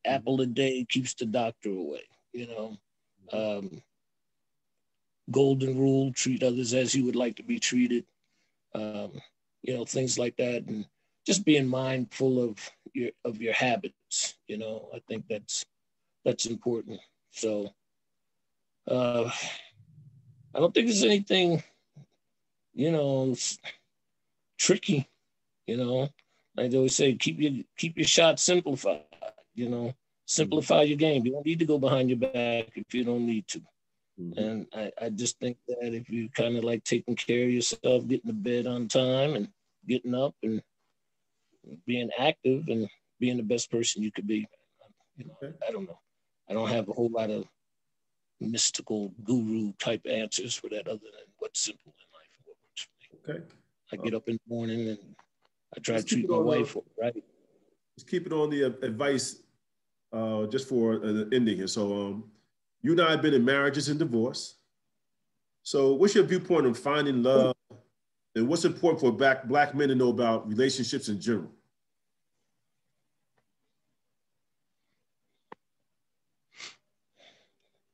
Apple a day keeps the doctor away, you know. Golden rule, treat others as you would like to be treated. You know, things like that. And just being mindful of your habits, you know, I think that's important. So I don't think there's anything, you know, tricky, you know. Like they always say, keep your shot simplified, you know, simplify your game. You don't need to go behind your back if you don't need to. And I just think that if you kind of like taking care of yourself, getting to bed on time and getting up and being active and being the best person you could be, you know, I don't know. I don't have a whole lot of mystical guru type answers for that other than what's simple in life and what works for me. Okay. I get up in the morning and I try to treat my wife right. Let's keep it on the advice just for the ending here. So you and I have been in marriages and divorce. So what's your viewpoint on finding love and what's important for black men to know about relationships in general?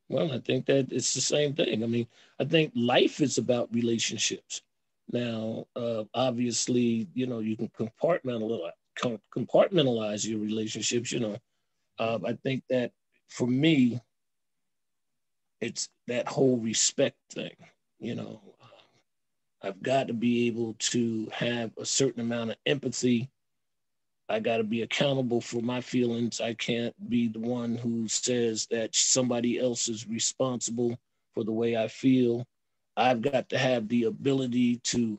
Well, I think that it's the same thing. I mean, I think life is about relationships. Now, obviously, you know, you can compartmentalize your relationships, you know. I think that for me, it's that whole respect thing, you know. I've got to be able to have a certain amount of empathy. I got to be accountable for my feelings. I can't be the one who says that somebody else is responsible for the way I feel. I've got to have the ability to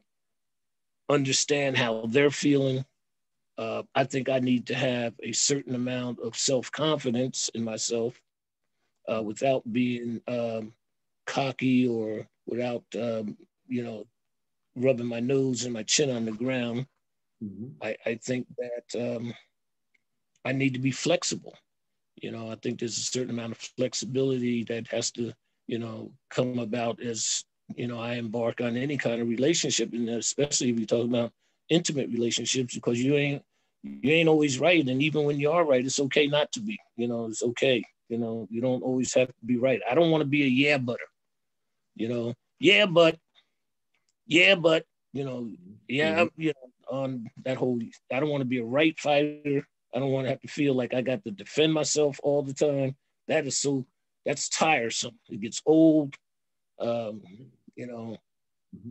understand how they're feeling. I think I need to have a certain amount of self-confidence in myself without being cocky or without, you know, rubbing my nose and my chin on the ground. I think that I need to be flexible. You know, I think there's a certain amount of flexibility that has to, you know, come about as, you know, I embark on any kind of relationship, and especially if you talk about intimate relationships, because you ain't always right. And even when you are right, it's okay not to be, you know, it's okay. You know, you don't always have to be right. I don't want to be a yeah, butter, you know, yeah, but, you know, yeah, you know, on that whole, I don't want to be a right fighter. I don't want to have to feel like I got to defend myself all the time. That's tiresome. It gets old, you know.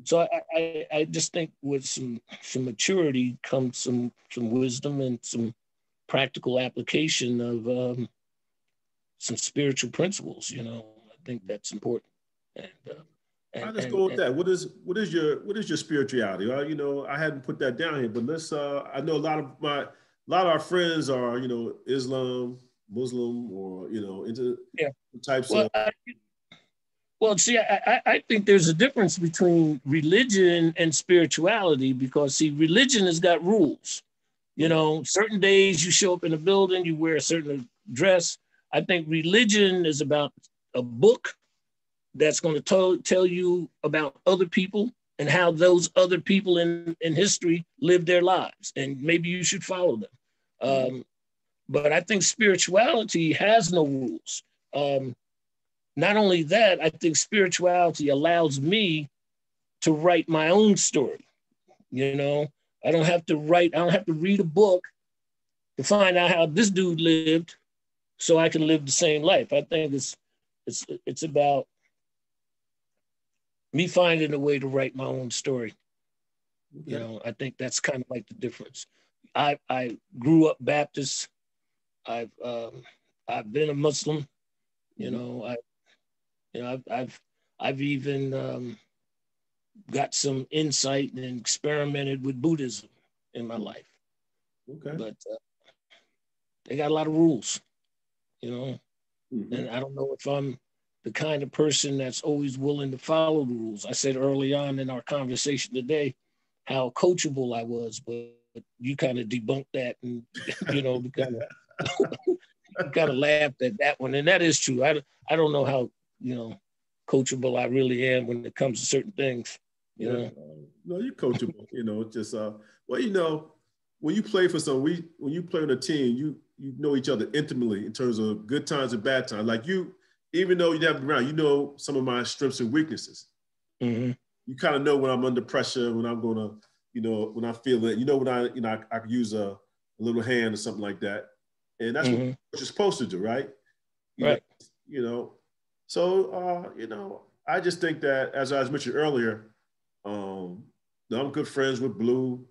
So I just think with some maturity comes some wisdom and some practical application of some spiritual principles. You know, I think that's important. I'll just go with that. What is your spirituality? You know, I hadn't put that down here, but let's. I know a lot of our friends are, you know, Islam, Muslim, or, you know, into types of. Well, see, I think there's a difference between religion and spirituality because, see, religion has got rules. You know, certain days you show up in a building, you wear a certain dress. I think religion is about a book that's going to tell you about other people and how those other people in history live their lives. And maybe you should follow them. But I think spirituality has no rules. Not only that, I think spirituality allows me to write my own story. You know, I don't have to read a book to find out how this dude lived so I can live the same life. I think it's about me finding a way to write my own story. Okay. You know, I think that's kind of like the difference. I grew up Baptist. I've been a Muslim. You know, I've even got some insight and experimented with Buddhism in my life. Okay. But they got a lot of rules, you know, and I don't know if I'm the kind of person that's always willing to follow the rules. I said early on in our conversation today how coachable I was, but you kind of debunked that, and you know, kind of laughed at that one, and that is true. I don't know how, you know, coachable I really am when it comes to certain things. You know, no, you're coachable. You know, just well, you know, when you play for when you play on a team, you know each other intimately in terms of good times and bad times. Like you, even though you haven't been around, you know some of my strengths and weaknesses. You kind of know when I'm under pressure, when I'm gonna, you know, when I feel it. You know when I could use a little hand or something like that, and that's what you're supposed to do, right? Right. You know, so you know, I just think that, as I was mentioned earlier, I'm good friends with Blue,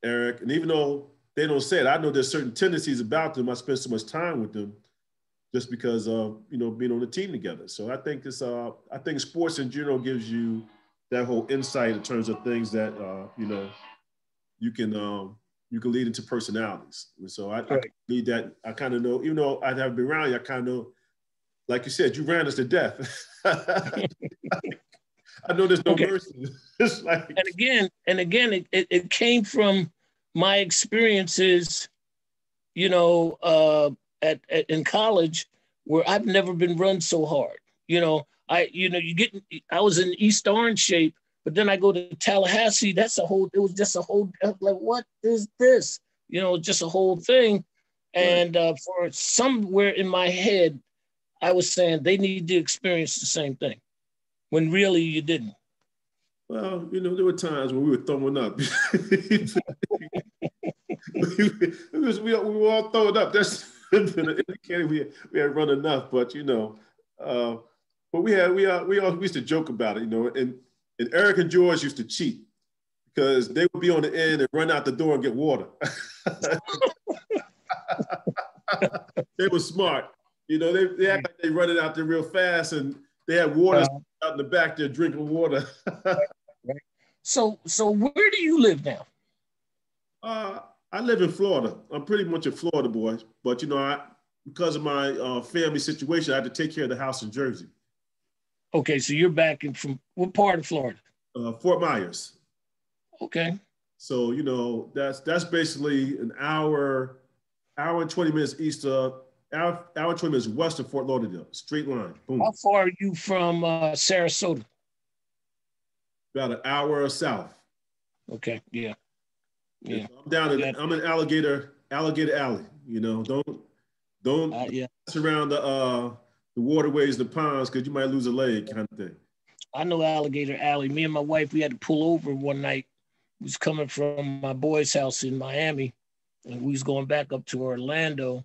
Eric, and even though they don't say it, I know there's certain tendencies about them. I spend so much time with them just because of, you know, being on the team together. So I think I think sports in general gives you that whole insight in terms of things that you know, you can lead into personalities. And so I need that. I kind of know, even though I haven't been around you, I kind of know, like you said, you ran us to death. I know there's no mercy. It's like, and again, it came from my experiences, you know, in college, where I've never been run so hard. You know, I was in East Orange shape, but then I go to Tallahassee. It was just a whole, like, what is this? You know, just a whole thing. And for somewhere in my head, I was saying they need to experience the same thing, when really you didn't. Well, you know, there were times when we were throwing up. we were all throwing up. That's indicating we had run enough. But you know, but we used to joke about it. You know, and Eric and George used to cheat because they would be on the end and run out the door and get water. They were smart. You know, they act like they run it out there real fast, and they had water out in the back there drinking water. Right. So where do you live now? I live in Florida. I'm pretty much a Florida boy, but you know, because of my family situation, I had to take care of the house in Jersey. Okay, so you're back from what part of Florida? Fort Myers. Okay. So you know, that's basically an hour and 20 minutes east of. Hour and 20 minutes west of Fort Lauderdale, straight line. Boom. How far are you from Sarasota? About an hour south. Okay, yeah. So I'm down I'm in Alligator Alley. You know, don't mess around the waterways, the ponds, because you might lose a leg, kind of thing. I know Alligator Alley. Me and my wife, we had to pull over one night. We was coming from my boy's house in Miami, and we was going back up to Orlando.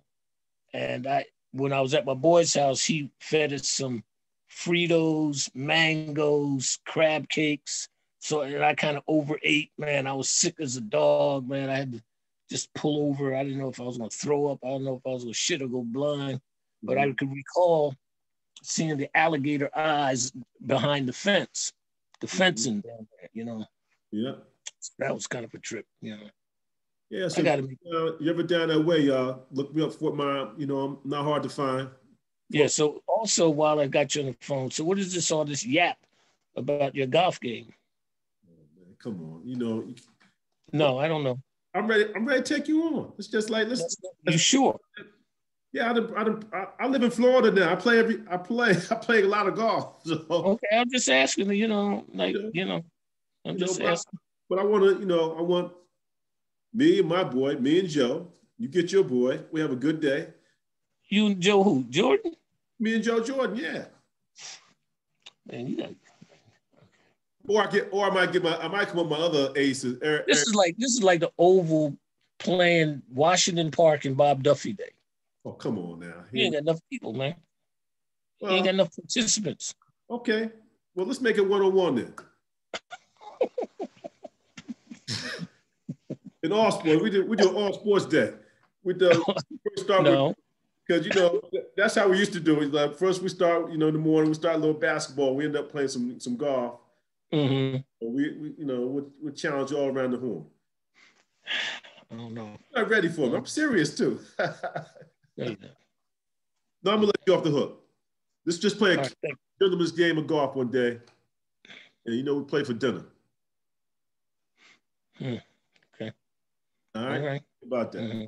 And when I was at my boy's house, he fed us some Fritos, mangoes, crab cakes. So, and I kind of overate, man. I was sick as a dog, man. I had to just pull over. I didn't know if I was going to throw up. I don't know if I was going to shit or go blind. But I could recall seeing the alligator eyes behind the fence, the fencing down there, you know. Yeah. That was kind of a trip, you know. Yeah, so you ever down that way, look me up, Fort Myers. You know, I'm not hard to find. Yeah. So also, while I got you on the phone, so what is this, all this yap about your golf game? Oh, man, come on, you know. No, I don't know. I'm ready. I'm ready to take you on. It's just like You sure? Yeah, I live in Florida now. I play a lot of golf. So, Okay, I'm just asking. I'm just asking. But I want me and my boy, me and Joe. You get your boy. We have a good day. You and Joe who? Jordan? Me and Joe Jordan, yeah. Man, you got. Or I might come up with my other aces. This is like the Oval playing Washington Park and Bob Duffy Day. Oh, come on now. You ain't got enough people, man. Well, you ain't got enough participants. Okay. Well, let's make it 1-on-1 then. In all sports, we do all sports day. We start with, because that's how we used to do it. Like first we start, in the morning we start a little basketball. We end up playing some golf. Mm-hmm. We challenge all around the horn. I don't know. I'm not ready for it. I'm serious too. No, I'm gonna let you off the hook. Let's just play a gentleman's game of golf one day, and we play for dinner. Okay. All right. How about that? Mm-hmm.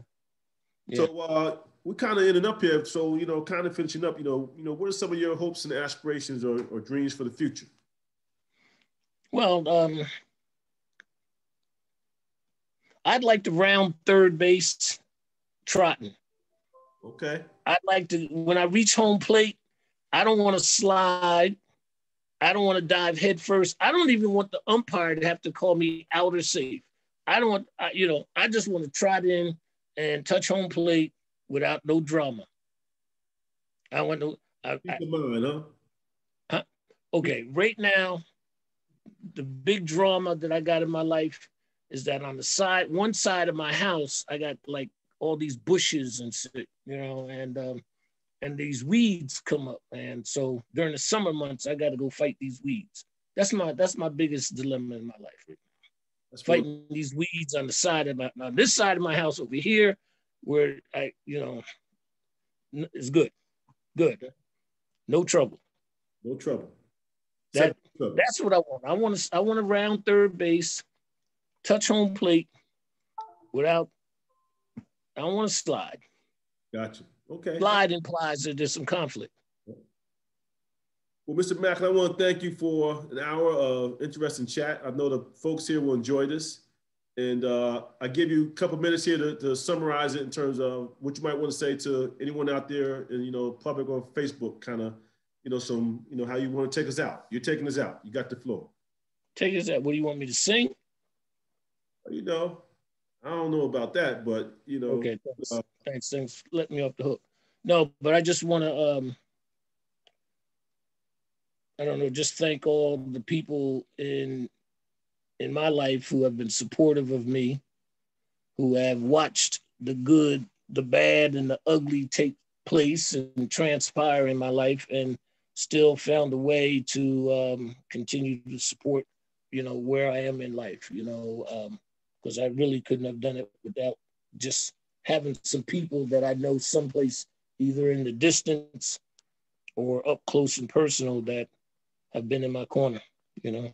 Yeah. So we're kind of ending up here. So kind of finishing up. What are some of your hopes and aspirations or dreams for the future? Well, I'd like to round third base trotting. Okay. I'd like to, when I reach home plate, I don't want to slide. I don't want to dive head first. I don't even want the umpire to have to call me out or safe. I don't want, I just want to trot in and touch home plate without no drama. I want to. Keep in mind, huh? Okay, right now, the big drama that I got in my life is that on the one side of my house, I got like all these bushes and shit, and these weeds come up. And so during the summer months, I got to go fight these weeds. That's my biggest dilemma in my life. Right? Fighting these weeds on the side of this side of my house over here, where it's good. No trouble. No trouble. That's what I want. I want to round third base, touch home plate without. I don't want to slide. Gotcha. Okay. Slide implies that there's some conflict. Well, Mr. Macklin, I want to thank you for an hour of interesting chat. I know the folks here will enjoy this. And I give you a couple minutes here to summarize it in terms of what you might want to say to anyone out there in, public or Facebook, kind of, how you want to take us out. You're taking us out. You got the floor. Take us out. What do you want me to sing? I don't know about that, but, Okay, thanks. Let me off the hook. No, but I just want to, just thank all the people in my life who have been supportive of me, who have watched the good, the bad, and the ugly take place and transpire in my life, and still found a way to continue to support, where I am in life, because I really couldn't have done it without just having some people that I know someplace, either in the distance or up close and personal, that have been in my corner, So.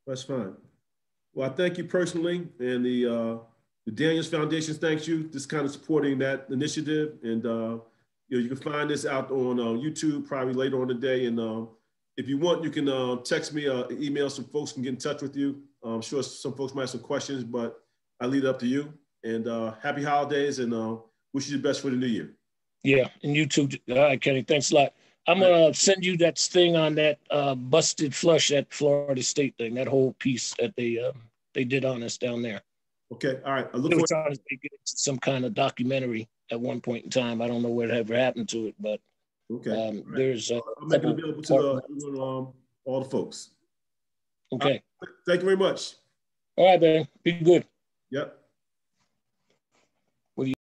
That's fine. Well, I thank you personally, and the Daniels Foundation thanks you just kind of supporting that initiative. And you can find this out on YouTube probably later on today. And if you want, you can text me, email. Some folks can get in touch with you. I'm sure some folks might have some questions, but I leave it up to you. And happy holidays, and wish you the best for the new year. Yeah, and you too. All right, Kenny. Thanks a lot. I'm going to send you that thing on that busted flush at Florida State thing, that whole piece that they did on us down there. Okay. All right. I look forward to trying to make it some kind of documentary at one point in time. I don't know what ever happened to it, but okay. There's I'll make it available to all the folks. Okay. Thank you very much. All right, man. Be good. Yep.